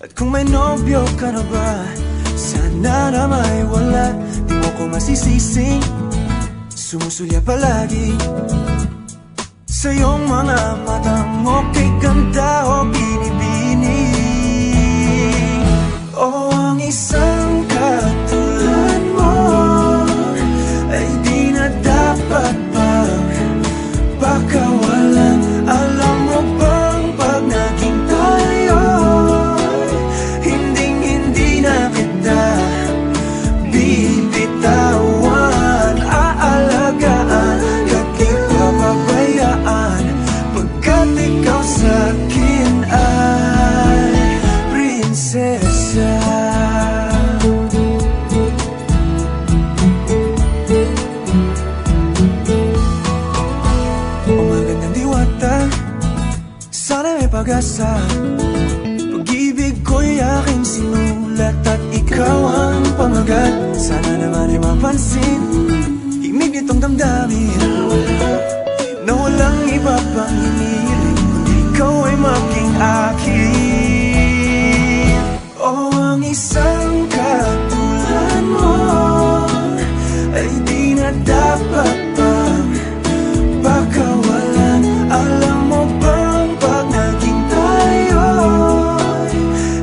At kung may nobyo ka na ba, sana na may wala. Di mo ko masisising sumusulya palagi sa iyong mga matang okay ganda o binibini. O ang isang katulad mo ay di na dapat pagpakawalan. Alam mo bang pag naging tayo, hinding-hindi na kita bibitawan. Aalagaan at di papabayaan, pagkat ikaw sa'kin ay prinsesa. Umagandang diwata, sana may pag-asa. Pag-ibig ko'y aking sinulat at ikaw ang pamagat. Sana naman ay mapansin himig nitong damdamin na walang iba pang hinihiling kundi ikaw ay maging akin. O ang isang katulad mo ay di na dapat pagpakawalan. Alam mo bang pag naging tayo,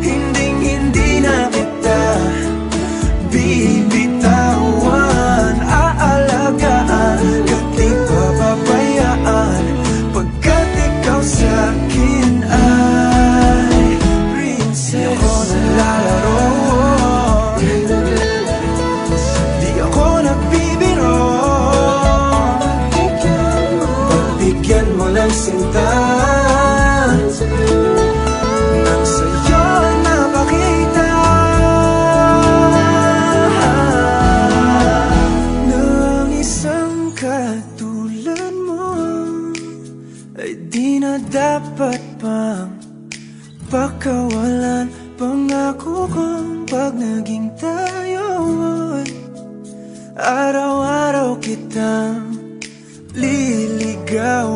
hinding-hindi na kita bibitawan. Aalagaan at di papabayaan, pagkat ikaw sa'kin ay prinsesa. Di ako naglalaro, di ako nagbibiro. Pagbigyan mo ng sinta nang sa'yo napakita ng isang katulad mo ay di na dapat pang pakawalan. Pangako kong pag naging tayo, araw-araw kitang liligawan.